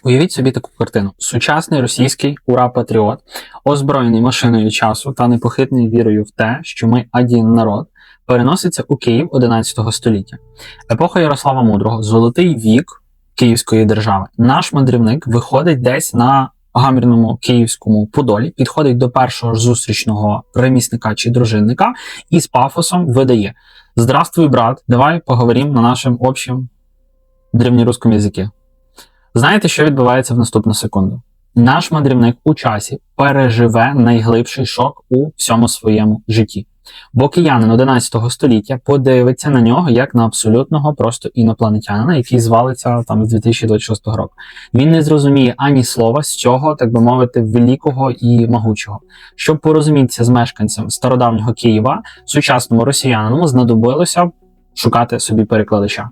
Уявіть собі таку картину. Сучасний російський ура-патріот, озброєний машиною часу та непохитною вірою в те, що ми один народ, переноситься у Київ 11 століття. Епоха Ярослава Мудрого, золотий вік Київської держави. Наш мандрівник виходить десь на гамірному київському Подолі, підходить до першого ж зустрічного ремісника чи дружинника і з пафосом видає: «Здравствуй, брат, давай поговорим на нашем общем древнерусском языке». Знаєте, що відбувається в наступну секунду? Наш мандрівник у часі переживе найглибший шок у всьому своєму житті. Бо киянин 11 століття подивиться на нього як на абсолютного просто інопланетянина, який звалиться там з 2026 року. Він не зрозуміє ані слова з цього, так би мовити, великого і могучого. Щоб порозумітися з мешканцем стародавнього Києва, сучасному росіянину знадобилося шукати собі перекладача.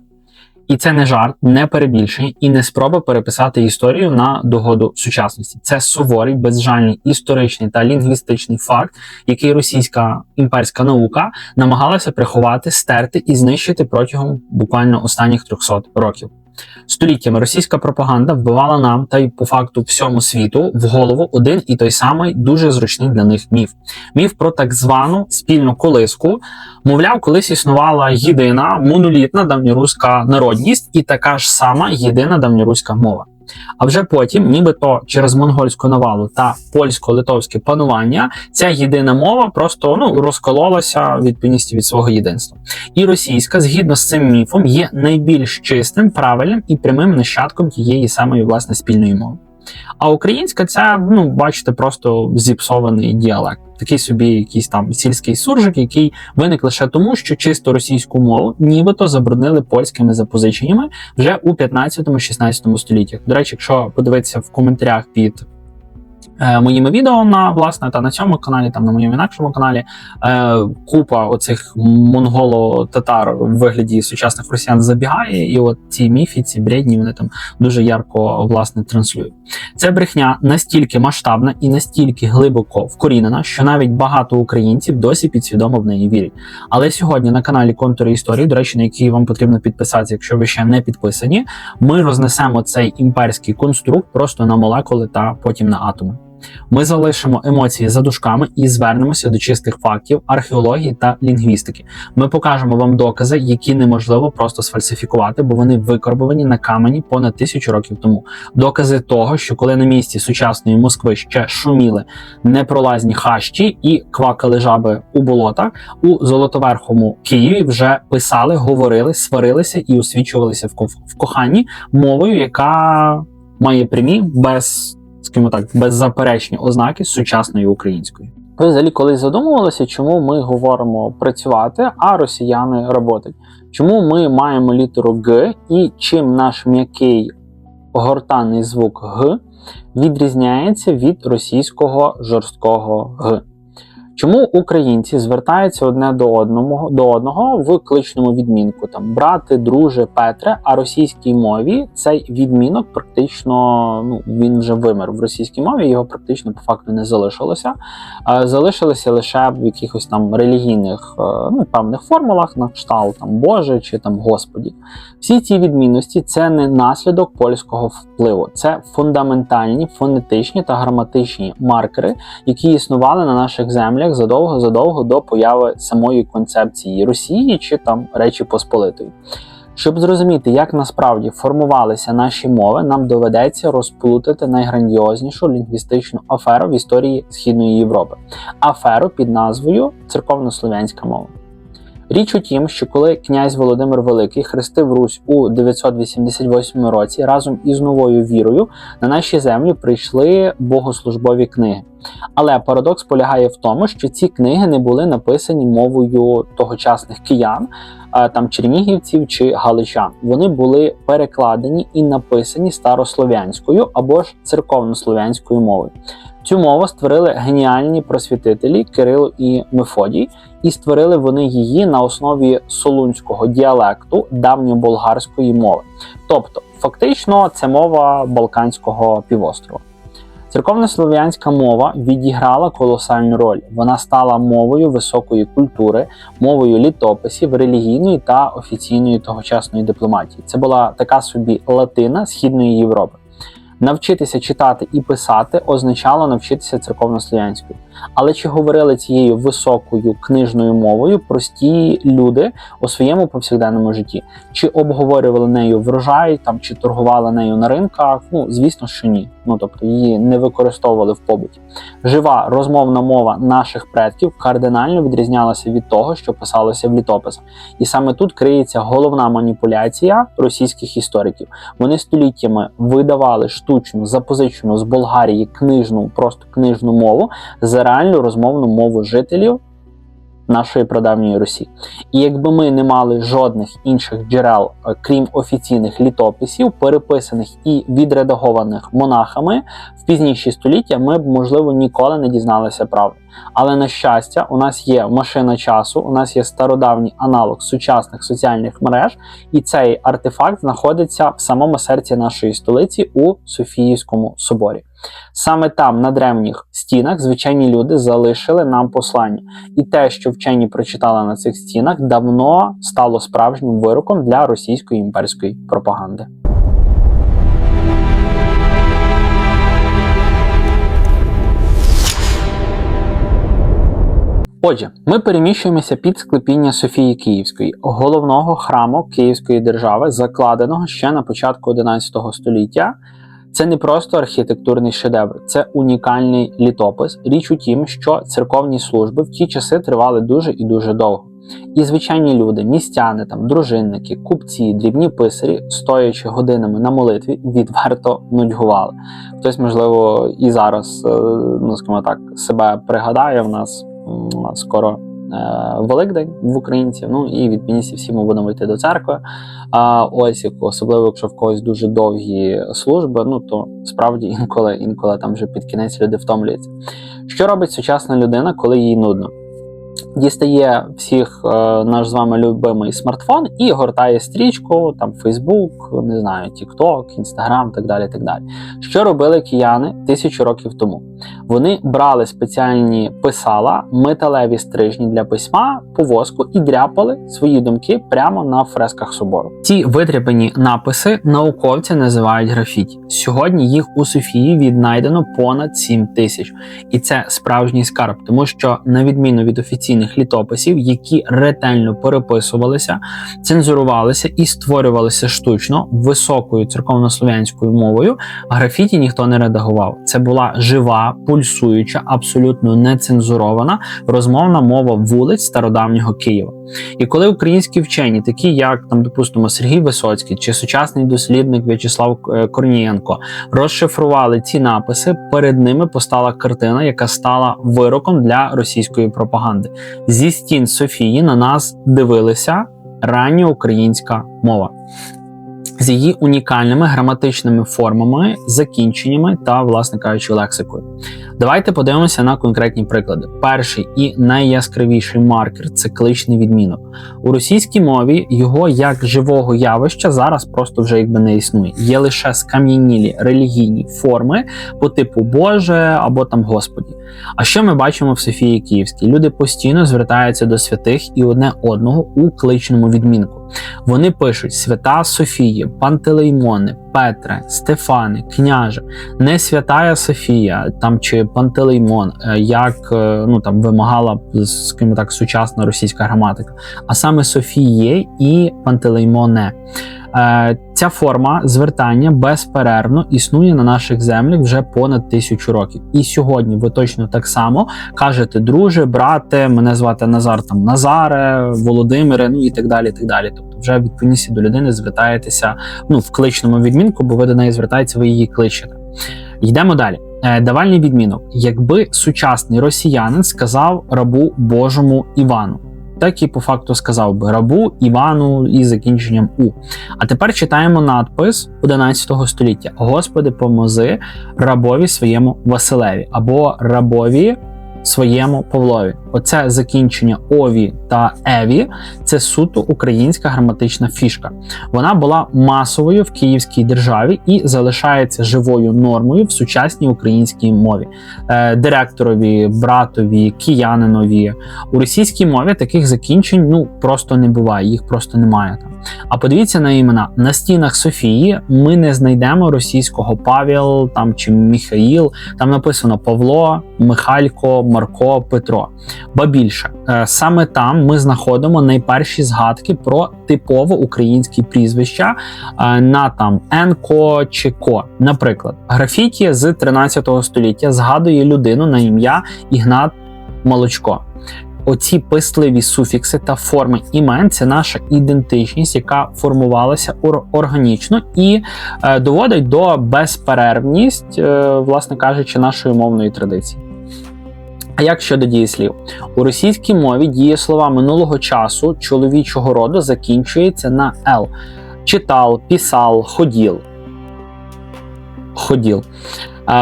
І це не жарт, не перебільшення і не спроба переписати історію на догоду сучасності. Це суворий, безжальний історичний та лінгвістичний факт, який російська імперська наука намагалася приховати, стерти і знищити протягом буквально останніх 300 років. Століттями російська пропаганда вбивала нам та й по факту всьому світу в голову один і той самий дуже зручний для них міф. Міф про так звану спільну колиску. Мовляв, колись існувала єдина монолітна давньоруська народність і така ж сама єдина давньоруська мова. А вже потім, нібито через монгольську навалу та польсько-литовське панування, ця єдина мова просто розкололася від свого єдинства. І російська, згідно з цим міфом, є найбільш чистим, правильним і прямим нащадком тієї самої, власне, спільної мови. А українська – це, бачите, просто зіпсований діалект. Такий собі якийсь там сільський суржик, який виник лише тому, що чисто російську мову нібито заборонили польськими запозиченнями вже у 15-16 століттях. До речі, якщо подивитися в коментарях під моїми відео на цьому каналі, там на моєму інакшому каналі, купа оцих монголо-татар в вигляді сучасних росіян забігає, і от ці міфи, ці бредні, вони там дуже ярко, власне, транслюють. Ця брехня настільки масштабна і настільки глибоко вкорінена, що навіть багато українців досі підсвідомо в неї вірять. Але сьогодні на каналі Контури історії, до речі, на який вам потрібно підписатися, якщо ви ще не підписані, ми рознесемо цей імперський конструкт просто на молекули та потім на атоми. Ми залишимо емоції за дужками і звернемося до чистих фактів, археології та лінгвістики. Ми покажемо вам докази, які неможливо просто сфальсифікувати, бо вони викарбовані на камені понад 1000 років тому. Докази того, що коли на місці сучасної Москви ще шуміли непролазні хащі і квакали жаби у болотах, у золотоверхому Києві вже писали, говорили, сварилися і освічувалися в коханні мовою, яка має прямі, беззаперечні ознаки сучасної української. Ви взагалі колись задумувалися, чому ми говоримо працювати, а росіяни роботать? Чому ми маємо літеру Г і чим наш м'який гортанний звук Г відрізняється від російського жорсткого Г? Чому українці звертаються одне до одного в кличному відмінку, там брате, друже, Петре, а російській мові цей відмінок практично, він вже вимер в російській мові, його практично по факту не залишилося. Залишилися лише в якихось там релігійних, певних формулах, на кшталт там Боже чи там Господі. Всі ці відмінності – це не наслідок польського впливу, це фундаментальні, фонетичні та граматичні маркери, які існували на наших землях задовго до появи самої концепції Росії чи там Речі Посполитої. Щоб зрозуміти, як насправді формувалися наші мови, нам доведеться розплутати найграндіознішу лінгвістичну аферу в історії Східної Європи. Аферу під назвою «Церковнослов'янська мова». Річ у тім, що коли князь Володимир Великий хрестив Русь у 988 році, разом із новою вірою на наші землі прийшли богослужбові книги. Але парадокс полягає в тому, що ці книги не були написані мовою тогочасних киян, там чернігівців чи галичан. Вони були перекладені і написані старослов'янською або ж церковнослов'янською мовою. Цю мову створили геніальні просвітителі Кирило і Мефодій, і створили вони її на основі солунського діалекту давньоболгарської мови. Тобто, фактично, це мова Балканського півострова. Церковнослов'янська мова відіграла колосальну роль. Вона стала мовою високої культури, мовою літописів, релігійної та офіційної тогочасної дипломатії. Це була така собі латина Східної Європи. Навчитися читати і писати означало навчитися церковнослов'янської. Але чи говорили цією високою книжною мовою прості люди у своєму повсякденному житті? Чи обговорювали нею врожай, чи торгували нею на ринках? Звісно, що ні. Тобто її не використовували в побуті. Жива розмовна мова наших предків кардинально відрізнялася від того, що писалося в літописах. І саме тут криється головна маніпуляція російських істориків. Вони століттями видавали штучну, запозичену з Болгарії просто книжну мову за реальну розмовну мову жителів нашої прадавньої Русі. І якби ми не мали жодних інших джерел, крім офіційних літописів, переписаних і відредагованих монахами в пізніші століття, ми б, можливо, ніколи не дізналися правди. Але, на щастя, у нас є машина часу, у нас є стародавній аналог сучасних соціальних мереж, і цей артефакт знаходиться в самому серці нашої столиці у Софіївському соборі. Саме там, на древніх стінах, звичайні люди залишили нам послання. І те, що вчені прочитали на цих стінах, давно стало справжнім вироком для російської імперської пропаганди. Отже, ми переміщуємося під склепіння Софії Київської, головного храму Київської держави, закладеного ще на початку 11 століття. Це не просто архітектурний шедевр, це унікальний літопис. Річ у тім, що церковні служби в ті часи тривали дуже і дуже довго. І звичайні люди, містяни, дружинники, купці, дрібні писарі, стоячи годинами на молитві, відверто нудьгували. Хтось, можливо, і зараз, скажімо так, себе пригадає, в нас скоро Великдень в українців, і відповідно всі ми будемо йти до церкви. Особливо, якщо в когось дуже довгі служби, то справді інколи там вже під кінець люди втомлюються. Що робить сучасна людина, коли їй нудно? Дістає всіх наш з вами любимий смартфон і гортає стрічку, Facebook, не знаю, TikTok, Instagram, так далі, так далі. Що робили кияни 1000 років тому? Вони брали спеціальні писала, металеві стрижні для письма по воску і дряпали свої думки прямо на фресках собору. Ці витряпані написи науковці називають графіті. Сьогодні їх у Софії віднайдено понад 7000. І це справжній скарб, тому що, на відміну від офіційних літописів, які ретельно переписувалися, цензурувалися і створювалися штучно високою церковнослов'янською мовою, графіті ніхто не редагував. Це була жива, пульсуюча, абсолютно нецензурована розмовна мова вулиць стародавнього Києва. І коли українські вчені, такі як, допустимо, Сергій Висоцький чи сучасний дослідник В'ячеслав Корнієнко, розшифрували ці написи, перед ними постала картина, яка стала вироком для російської пропаганди. Зі стін Софії на нас дивилася рання українська мова з її унікальними граматичними формами, закінченнями та, власне кажучи, лексикою. Давайте подивимося на конкретні приклади. Перший і найяскравіший маркер – цикличний відмінок. У російській мові його як живого явища зараз просто вже не існує. Є лише скам'янілі релігійні форми по типу Боже або Господі. А що ми бачимо в Софії Київській? Люди постійно звертаються до святих і одне одного у кличному відмінку. Вони пишуть «Свята Софії», «Пантелеймони», «Петре», «Стефане», «Княже», не «Святая Софія» чи «Пантелеймон», як вимагала, скажімо так, сучасна російська граматика, а саме «Софіє» і «Пантелеймоне». Ця форма звертання безперервно існує на наших землях вже понад 1000 років. І сьогодні ви точно так само кажете «друже», «брате», «мене звати Назар», «Назаре», «Володимире», і так далі, так далі. Тобто вже відповідності до людини звертаєтеся в кличному відмінку, бо ви до неї звертаєтеся, ви її кличете. Йдемо далі. Давальний відмінок. Якби сучасний росіянин сказав рабу Божому Івану, так і по факту сказав би рабу Івану із закінченням «у». А тепер читаємо надпис 11 століття. «Господи, помози рабові своєму Василеві» або «рабові своєму Павлові». оце закінчення ові та еві – це суто українська граматична фішка. Вона була масовою в Київській державі і залишається живою нормою в сучасній українській мові. Директорові, братові, киянинові. У російській мові таких закінчень просто не буває, їх просто немає там. А подивіться на імена. На стінах Софії ми не знайдемо російського Павел там, чи Михаїл. Там написано Павло, Михалько, Марко, Петро. Ба більше, саме там ми знаходимо найперші згадки про типово українські прізвища на там Енко чи Ко. Наприклад, графіті з 13 століття згадує людину на ім'я Ігнат Молочко. Оці писливі суфікси та форми імен – це наша ідентичність, яка формувалася органічно і доводить до безперервність, власне кажучи, нашої мовної традиції. А як щодо дієслів? У російській мові дієслова минулого часу чоловічого роду закінчується на «л». Читал, писал, ходіл. Ходіл.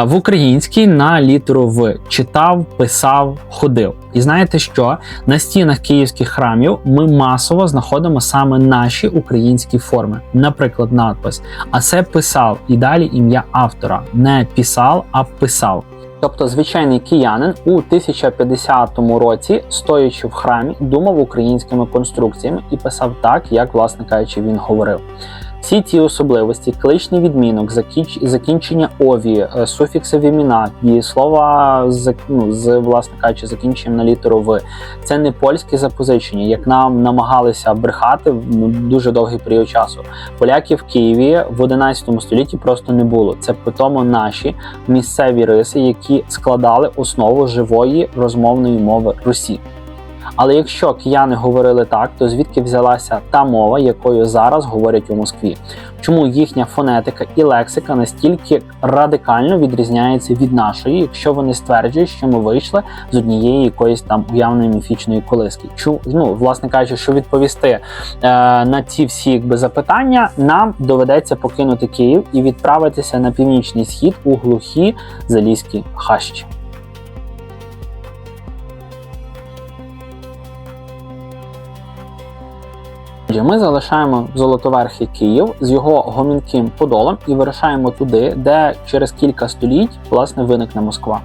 В українській на літеру «в» – читав, писав, ходив. І знаєте що? На стінах київських храмів ми масово знаходимо саме наші українські форми. Наприклад, надпис «А це писав» і далі ім'я автора. Не «писав», а «писав». Тобто звичайний киянин у 1050 році, стоячи в храмі, думав українськими конструкціями і писав так, як, власне кажучи, він говорив. Всі ці особливості, кличний відмінок, закінчення ові, суфікси в імена, дієслова з, власне кажучи, закінченням на літеру «в» – це не польське запозичення, як нам намагалися брехати в дуже довгий період часу. Поляків в Києві в 11 столітті просто не було. Це питомо наші місцеві риси, які складали основу живої розмовної мови Русі. Але якщо кияни говорили так, то звідки взялася та мова, якою зараз говорять у Москві? Чому їхня фонетика і лексика настільки радикально відрізняється від нашої, якщо вони стверджують, що ми вийшли з однієї якоїсь там уявної міфічної колиски? Власне кажучи, що відповісти на ці всі запитання, нам доведеться покинути Київ і відправитися на північний схід у глухі залізькі хащі. Ми залишаємо Золотоверхий Київ з його гомінким подолом і вирушаємо туди, де через кілька століть, власне, виникне Москва.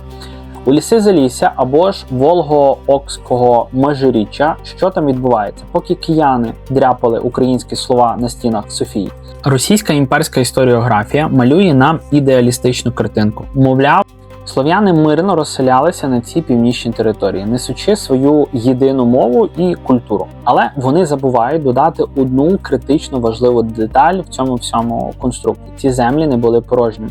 У ліси Залісся або ж Волго-Окського межиріччя, що там відбувається? Поки кияни дряпали українські слова на стінах Софії, російська імперська історіографія малює нам ідеалістичну картинку. Мовляв, слов'яни мирно розселялися на ці північні території, несучи свою єдину мову і культуру. Але вони забувають додати одну критично важливу деталь в цьому всьому конструкті. Ці землі не були порожніми.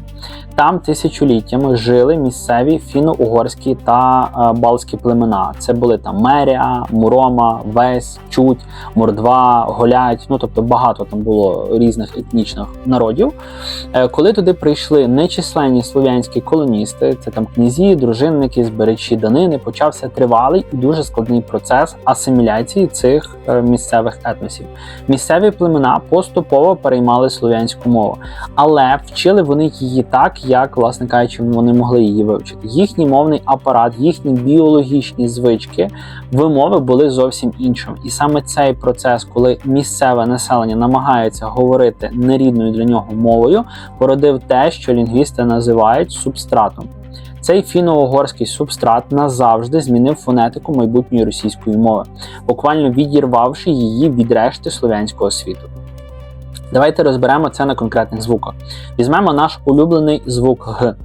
Там тисячоліттями жили місцеві фіно-угорські та балтські племена. Це були там Мерія, Мурома, Весь, Чуть, Мордва, Голядь, тобто багато там було різних етнічних народів. Коли туди прийшли нечисленні слов'янські колоністи, це там князі, дружинники, збирачі данини, почався тривалий і дуже складний процес асиміляції цих місцевих етносів. Місцеві племена поступово переймали слов'янську мову, але вчили вони її так, як, власне кажучи, вони могли її вивчити. Їхній мовний апарат, їхні біологічні звички, вимови були зовсім іншим. І саме цей процес, коли місцеве населення намагається говорити нерідною для нього мовою, породив те, що лінгвісти називають субстратом. Цей фіно-угорський субстрат назавжди змінив фонетику майбутньої російської мови, буквально відірвавши її від решти слов'янського світу. Давайте розберемо це на конкретних звуках. Візьмемо наш улюблений звук «г».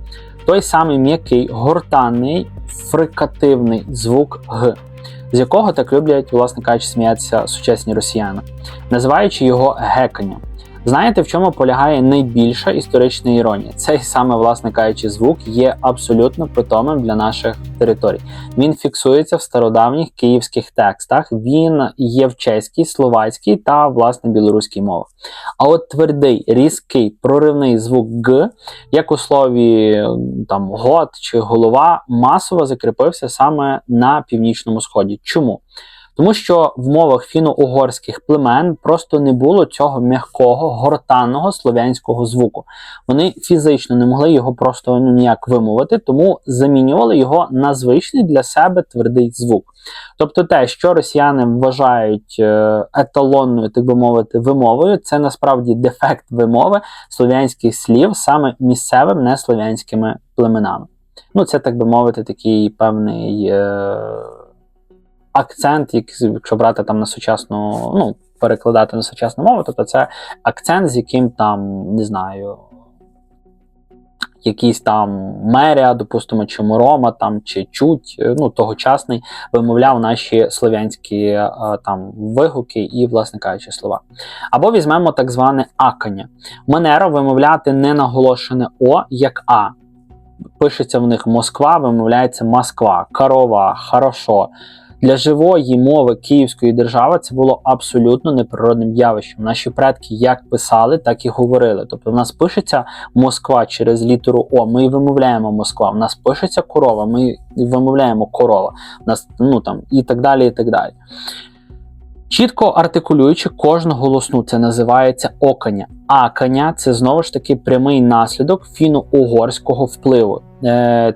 Той самий м'який, гортанний, фрикативний звук «г», з якого так люблять, власне кажучи, сміятися сучасні росіяни, називаючи його геканням. Знаєте, в чому полягає найбільша історична іронія? Цей саме, власне кажучи, звук є абсолютно питомим для наших територій. Він фіксується в стародавніх київських текстах, він є в чеській, словацькій та, власне, білоруській мовах. А от твердий, різкий, проривний звук «г», як у слові там «гот» чи «голова», масово закріпився саме на північному сході. Чому? Тому що в мовах фіно-угорських племен просто не було цього м'якого, гортанного слов'янського звуку. Вони фізично не могли його просто ніяк вимовити, тому замінювали його на звичний для себе твердий звук. Тобто те, що росіяни вважають еталонною, так би мовити, вимовою, це насправді дефект вимови слов'янських слів саме місцевими неслов'янськими племенами. Ну, це, так би мовити, такий певний акцент, якщо брати там на сучасну, ну, перекладати на сучасну мову, тобто це акцент, з яким там, не знаю, якийсь там Мерія, допустимо, чи Морома, там, чи Чуть, ну, тогочасний, вимовляв наші слов'янські там вигуки і, власне кажучи, слова. Або візьмемо так зване акання. Манера вимовляти ненаголошене О, як А. Пишеться в них Москва, вимовляється Москва, корова, хорошо. Для живої мови Київської держави це було абсолютно неприродним явищем. Наші предки як писали, так і говорили. Тобто в нас пишеться Москва через літеру О, ми вимовляємо Москва. В нас пишеться корова, ми вимовляємо корова. В нас, ну, там, і так далі, і так далі. Чітко артикулюючи кожну голосну, це називається окання. Акання – це знову ж таки прямий наслідок фіно-угорського впливу.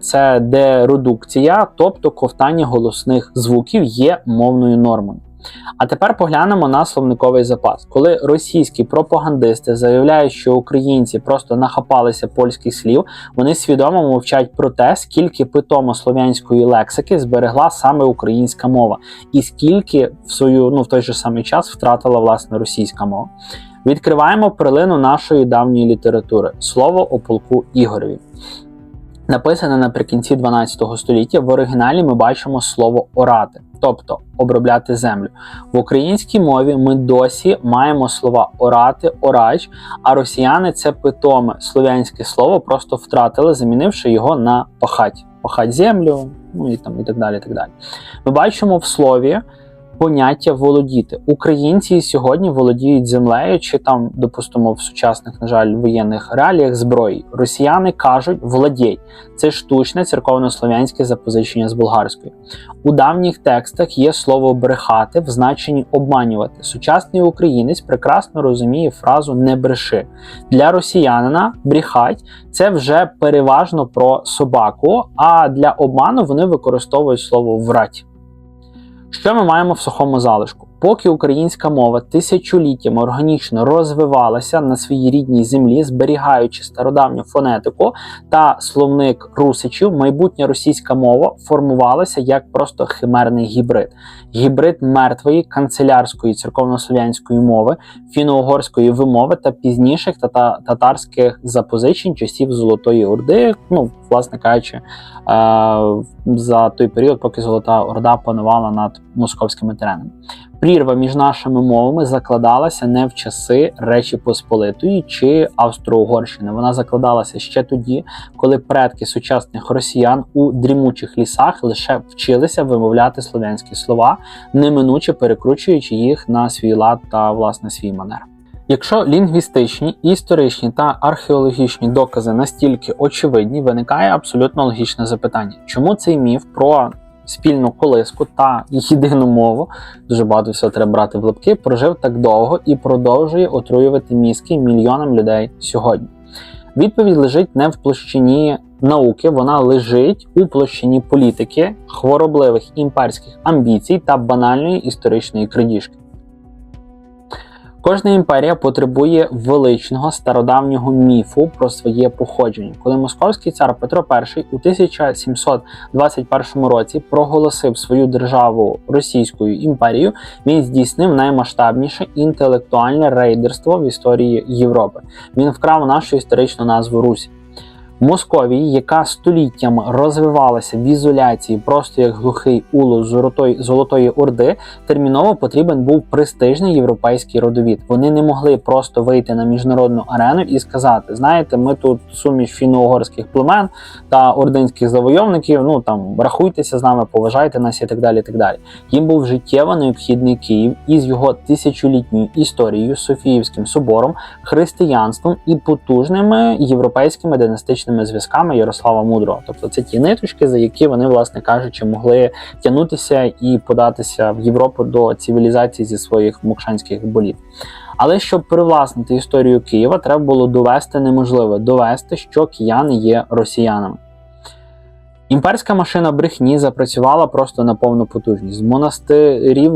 Це дередукція, тобто ковтання голосних звуків є мовною нормою. А тепер поглянемо на словниковий запас. Коли російські пропагандисти заявляють, що українці просто нахапалися польських слів, вони свідомо мовчать про те, скільки питомо-слов'янської лексики зберегла саме українська мова, і скільки в той же самий час втратила, власне, російська мова. Відкриваємо перлину нашої давньої літератури – слово о полку Ігореві. Написане наприкінці 12 століття, в оригіналі ми бачимо слово «орати», тобто обробляти землю. В українській мові ми досі маємо слова «орати», «орач», а росіяни це питоме слов'янське слово просто втратили, замінивши його на «пахать». «Пахать землю», ну і так далі, і так далі. Ми бачимо в слові поняття «володіти». Українці сьогодні володіють землею, чи там, допустимо, в сучасних, на жаль, воєнних реаліях зброї. Росіяни кажуть «владєй». Це штучне церковнослов'янське запозичення з болгарської. У давніх текстах є слово «брехати» в значенні «обманювати». Сучасний українець прекрасно розуміє фразу «не бреши». Для росіянина «брехать» – це вже переважно про собаку, а для обману вони використовують слово «врать». Що ми маємо в сухому залишку? Поки українська мова тисячоліттями органічно розвивалася на своїй рідній землі, зберігаючи стародавню фонетику та словник русичів, майбутня російська мова формувалася як просто химерний гібрид. Гібрид мертвої канцелярської церковнослов'янської мови, фіно-угорської вимови та пізніших татарських запозичень часів Золотої Орди, ну, власне кажучи, за той період, поки Золота Орда панувала над московськими теренами. Прірва між нашими мовами закладалася не в часи Речі Посполитої чи Австро-Угорщини. Вона закладалася ще тоді, коли предки сучасних росіян у дрімучих лісах лише вчилися вимовляти слов'янські слова, неминуче перекручуючи їх на свій лад та, власне, свій манер. Якщо лінгвістичні, історичні та археологічні докази настільки очевидні, виникає абсолютно логічне запитання. Чому цей міф про спільну колиску та єдину мову, дуже багато всього треба брати в лапки, прожив так довго і продовжує отруювати мізки мільйонам людей сьогодні? Відповідь лежить не в площині науки, вона лежить у площині політики, хворобливих імперських амбіцій та банальної історичної крадіжки. Кожна імперія потребує величного стародавнього міфу про своє походження. Коли московський цар Петро І у 1721 році проголосив свою державу Російською імперією, він здійснив наймасштабніше інтелектуальне рейдерство в історії Європи. Він вкрав нашу історичну назву Русь. Московії, яка століттями розвивалася в ізоляції просто як глухий улус Золотої Орди, терміново потрібен був престижний європейський родовід. Вони не могли просто вийти на міжнародну арену і сказати, знаєте, ми тут суміш фіно-угорських племен та ординських завойовників, ну там, рахуйтеся з нами, поважайте нас і так далі, і так далі. Їм був життєво необхідний Київ із його тисячолітньою історією, Софіївським собором, християнством і потужними європейськими династичними історичними зв'язками Ярослава Мудрого. Тобто це ті ниточки, за які вони, власне кажучи, могли тягнутися і податися в Європу до цивілізації зі своїх мокшанських болів. Але щоб привласнити історію Києва, треба було довести неможливе – довести, що кияни є росіянами. Імперська машина брехні запрацювала просто на повну потужність. З монастирів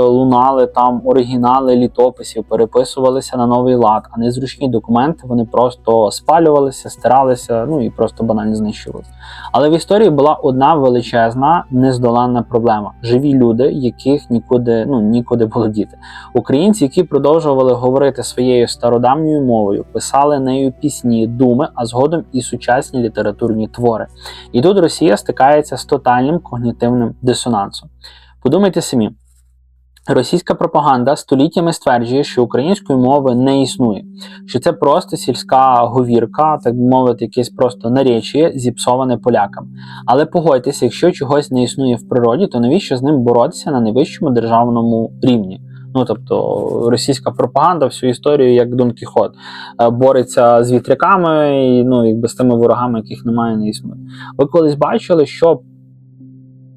лунали там оригінали літописів, переписувалися на новий лад, а незручні документи вони просто спалювалися, стиралися, і просто банально знищувалися. Але в історії була одна величезна, нездоланна проблема. Живі люди, яких нікуди було діти. Українці, які продовжували говорити своєю стародавньою мовою, писали нею пісні, думи, а згодом і сучасні літературні твори. І тут Росія стикається з тотальним когнітивним дисонансом. Подумайте самі, російська пропаганда століттями стверджує, що української мови не існує, що це просто сільська говірка, так би мовити, якесь просто наречіє, зіпсоване полякам. Але погодьтеся, якщо чогось не існує в природі, то навіщо з ним боротися на найвищому державному рівні? Тобто російська пропаганда всю історію, як Дон Кіхот, бореться з вітряками і з тими ворогами, яких немає, не існує. Ви колись бачили, що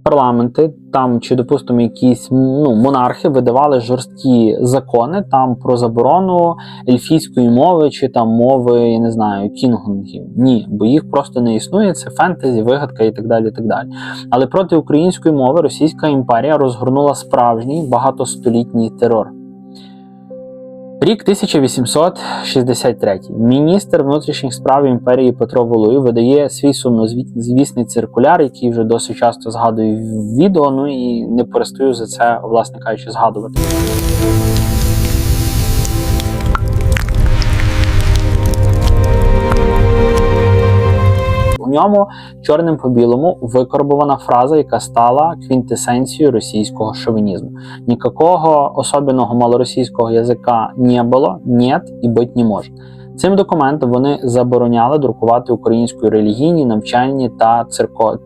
парламенти там чи, допустимо, якісь монархи видавали жорсткі закони там про заборону ельфійської мови чи там мови, я не знаю, кінгонгів? Ні, бо їх просто не існує, це фентезі, вигадка і так далі, і так далі. Але проти української мови Російська імперія розгорнула справжній багатостолітній терор. Рік 1863. Міністр внутрішніх справ імперії Петро Волуй видає свій сумнозвісний циркуляр, який вже досить часто згадую в відео, і не перестаю за це, власне кажучи, згадувати. У ньому чорним по білому викарбована фраза, яка стала квінтесенцією російського шовінізму. Никакого особенного малоросійського язика не було, нет і бить не може. Цим документом вони забороняли друкувати українською релігійні, навчальні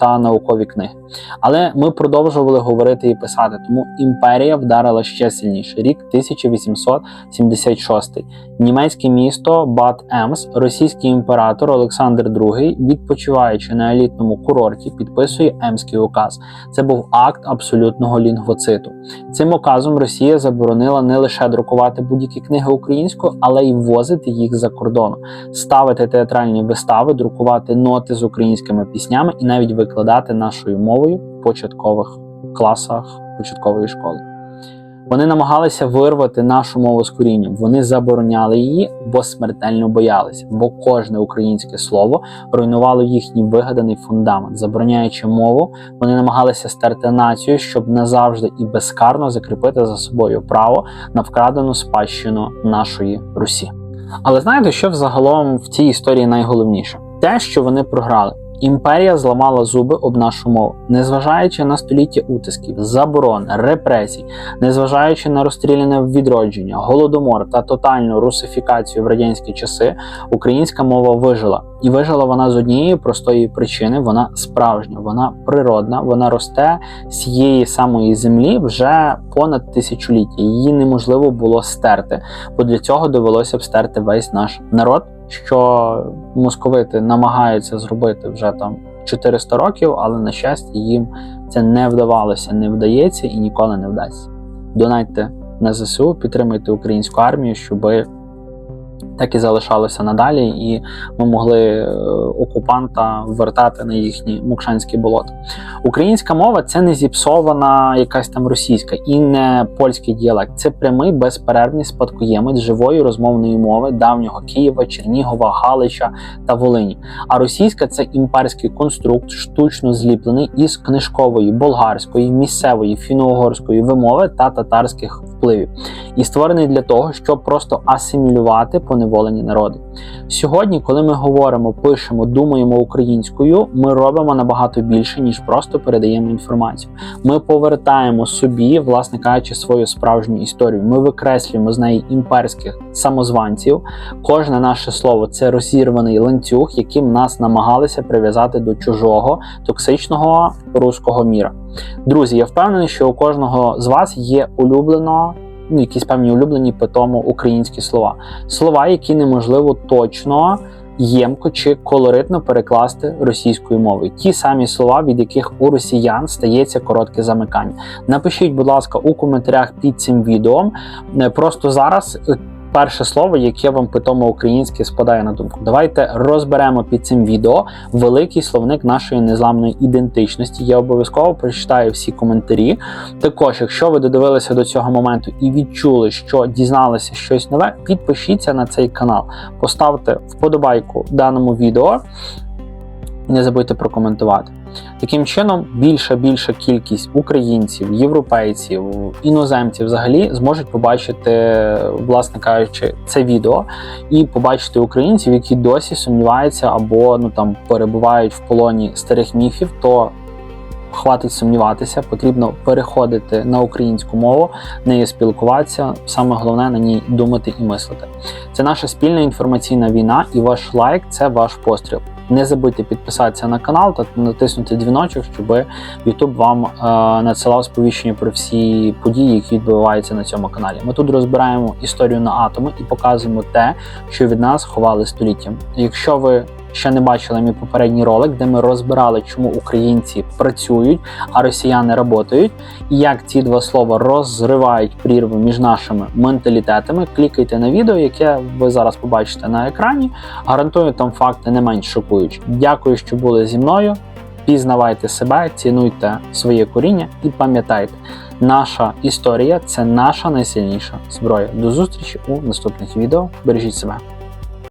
та наукові книги. Але ми продовжували говорити і писати, тому імперія вдарила ще сильніше. Рік 1876. Німецьке місто Бад Емс, російський імператор Олександр II, відпочиваючи на елітному курорті, підписує Емський указ. Це був акт абсолютного лінгвоциту. Цим указом Росія заборонила не лише друкувати будь-які книги українською, але й ввозити їх за кордону, ставити театральні вистави, друкувати ноти з українськими піснями і навіть викладати нашою мовою в початкових класах початкової школи. Вони намагалися вирвати нашу мову з корінням. Вони забороняли її, бо смертельно боялися. Бо кожне українське слово руйнувало їхній вигаданий фундамент. Забороняючи мову, вони намагалися стерти націю, щоб назавжди і безкарно закріпити за собою право на вкрадену спадщину нашої Русі. Але знаєте, що взагалом в цій історії найголовніше? Те, що вони програли. Імперія зламала зуби об нашу мову. Незважаючи на століття утисків, заборон, репресій, незважаючи на розстріляне відродження, голодомор та тотальну русифікацію в радянські часи, українська мова вижила. І вижила вона з однієї простої причини – вона справжня, вона природна, вона росте з цієї самої землі вже понад тисячоліття. Її неможливо було стерти, бо для цього довелося б стерти весь наш народ, що московити намагаються зробити вже 400 років, але, на щастя, їм це не вдавалося, не вдається і ніколи не вдасться. Донатьте на ЗСУ, підтримуйте українську армію, щоб так і залишалося надалі, і ми могли окупанта вертати на їхні мокшанські болота. Українська мова – це не зіпсована якась там російська і не польський діалект. Це прямий безперервний спадкоємець живої розмовної мови давнього Києва, Чернігова, Галича та Волині. А російська – це імперський конструкт, штучно зліплений із книжкової, болгарської, місцевої, фіно-угорської вимови та татарських впливів. І створений для того, щоб просто асимілювати поневолені народи. Сьогодні, коли ми говоримо, пишемо, думаємо українською, ми робимо набагато більше, ніж просто передаємо інформацію. Ми повертаємо собі, власне кажучи, свою справжню історію. Ми викреслюємо з неї імперських самозванців. Кожне наше слово – це розірваний ланцюг, яким нас намагалися прив'язати до чужого, токсичного руського міра. Друзі, я впевнений, що у кожного з вас є якісь певні улюблені питому українські слова. Слова, які неможливо точно ємко чи колоритно перекласти російською мовою. Ті самі слова, від яких у росіян стається коротке замикання. Напишіть, будь ласка, у коментарях під цим відео. Просто зараз перше слово, яке вам питомо українське спадає на думку. Давайте розберемо під цим відео великий словник нашої незламної ідентичності. Я обов'язково прочитаю всі коментарі. Також, якщо ви додивилися до цього моменту і відчули, що дізналися щось нове, підпишіться на цей канал, поставте вподобайку даному відео і не забудьте прокоментувати. Таким чином, більша кількість українців, європейців, іноземців взагалі зможуть побачити, власне кажучи, це відео і побачити українців, які досі сумніваються або перебувають в полоні старих міфів, то хватить сумніватися, потрібно переходити на українську мову, нею спілкуватися, саме головне на ній думати і мислити. Це наша спільна інформаційна війна, і ваш лайк – це ваш постріл. Не забудьте підписатися на канал та натиснути дзвіночок, щоб YouTube вам надсилав сповіщення про всі події, які відбуваються на цьому каналі. Ми тут розбираємо історію на атоми і показуємо те, що від нас ховали століттям. Якщо ви ще не бачили мій попередній ролик, де ми розбирали, чому українці працюють, а росіяни працюють, і як ці два слова розривають прірву між нашими менталітетами, клікайте на відео, яке ви зараз побачите на екрані. Гарантую, там факти не менш шокуючі. Дякую, що були зі мною. Пізнавайте себе, цінуйте своє коріння і пам'ятайте, наша історія – це наша найсильніша зброя. До зустрічі у наступних відео. Бережіть себе.